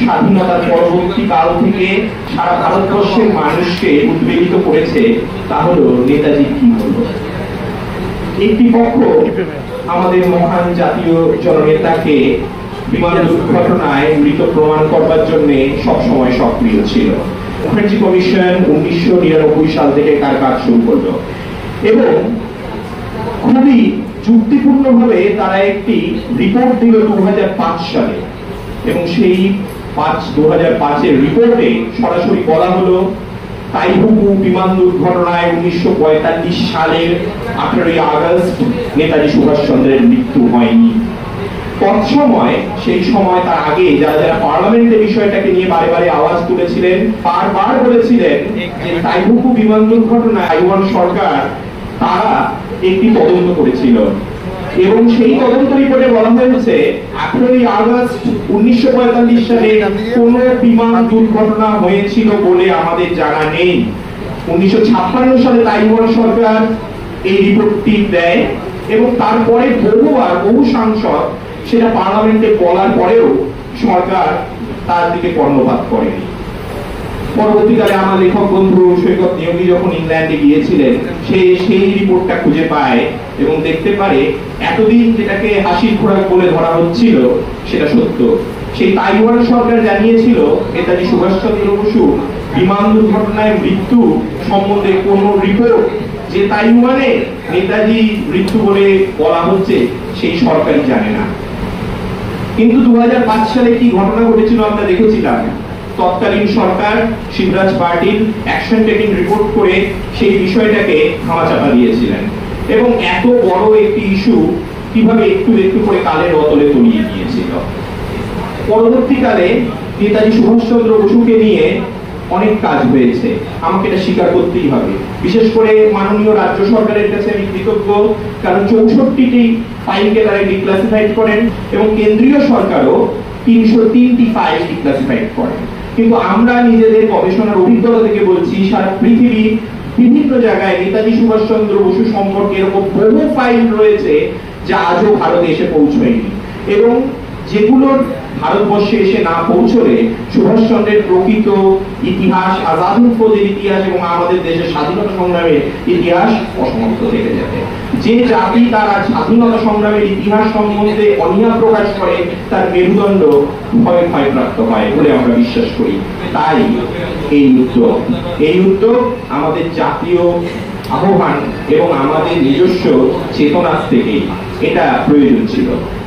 স্বাধীনতার পরবর্তী কাল থেকে সারা ভারতবর্ষের মানুষকে উদ্বেলিত করেছে তা হলো নেতাজি কি হলো। একটি পক্ষ আমাদের মহান জাতীয় জননেতাকে বিমান দুর্ঘটনায় মৃত প্রমাণ করবার জন্য সবসময় সক্রিয় ছিল। মুখার্জি কমিশন 1999 সাল থেকে তার কাজ শুরু করলো এবং খুবই যুক্তিপূর্ণভাবে তারা একটি রিপোর্ট দিল 2005 সালে এবং সেই 2005-এর রিপোর্টে সরাসরি বলা হলো তাইহুকু বিমান দুর্ঘটনায় 1945 সালের 18ই আগস্ট নেতাজি সুভাষচন্দ্রের মৃত্যু হয়নি। তৎসময় সেই সময় তার আগে যারা যারা পার্লামেন্টে বিষয়টাকে নিয়ে বারে বারে আওয়াজ তুলেছিলেন, বারবার বলেছিলেন যে তাইহুকু বিমান দুর্ঘটনায় তাইওয়ান সরকার তারা একটি তদন্ত করেছিল এবং সেই তদন্ত রিপোর্টে বলা হয়েছে 18ই আগস্ট 1945 সালে কোন বিমান দুর্ঘটনা হয়েছিল বলে আমাদের জানা নেই। 1956 সালে তাইওয়ান সরকার এই রিপোর্টটি দেয় এবং তারপরে বহু সাংসদ সেটা পার্লামেন্টে বলার পরেও সরকার তার দিকে কর্ণপাত করেনি। পরবর্তীকালে আমার লেখক বন্ধু সৈকত নিয়োগী যখন ইংল্যান্ডে গিয়েছিলেন সে সেই রিপোর্টটা খুঁজে পায় এবং দেখতে পারে এতদিন যেটাকে হাসির খোরাক বলে ধরা হচ্ছিল সেটা সত্য। সেই তাইওয়ান সরকার জানিয়েছিল নেতাজি সুভাষচন্দ্র বসু বিমান দুর্ঘটনায় মৃত্যু সম্বন্ধে কোন রিপোর্ট যে তাইওয়ানে নেতাজি মৃত্যু বলে বলা হচ্ছে সেই সরকারই জানে না। কিন্তু 2005 সালে কি ঘটনা ঘটেছিল আমরা দেখেছিলাম। তৎকালীন সরকার শিবরাজ পার্টির অ্যাকশন টেকিং রিপোর্ট করে সেই বিষয়টাকে ধামাচাপা দিয়েছিলেন এবং এত বড় একটি ইস্যু কিভাবে একটু একটু করে কালের অতলে তলিয়ে গিয়েছিল। পরবর্তীকালে নেতাজি সুভাষচন্দ্র বসুকে নিয়ে অনেক কাজ হয়েছে, আমাকে এটা স্বীকার করতেই হবে। বিশেষ করে মাননীয় রাজ্য সরকারের কাছে আমি কৃতজ্ঞ, কারণ 64টি ফাইলকে তারা ডিক্লাসিফাইড করেন এবং কেন্দ্রীয় সরকারও 303টি ফাইল ডিক্লাসিফাইড করেন। কিন্তু আমরা নিজেদের গবেষণার অভিজ্ঞতা থেকে বলছি সারা পৃথিবীর বিভিন্ন জায়গায় নেতাজি সুভাষচন্দ্র বসু সম্পর্কে এরকম বহু ফাইল রয়েছে যা আজও ভারতে এসে পৌঁছয়নি এবং যেগুলোর ভারতবর্ষে এসে না পৌঁছলে সুভাষচন্দ্রের প্রকৃত ইতিহাস, আজাদ হিন্দ ফৌজের ইতিহাস এবং আমাদের দেশের স্বাধীনতা সংগ্রামের ইতিহাস অসমাপ্ত থেকে যাবে। যে জাতি তারা স্বাধীনতা সংগ্রামের ইতিহাস সম্বন্ধে অনীহা প্রকাশ করে তার মেরুদণ্ড ক্ষয়প্রাপ্ত হয় বলে আমরা বিশ্বাস করি। তাই এই উদ্যোগ আমাদের জাতীয় আহ্বান এবং আমাদের নিজস্ব চেতনার থেকে এটা প্রয়োজন ছিল।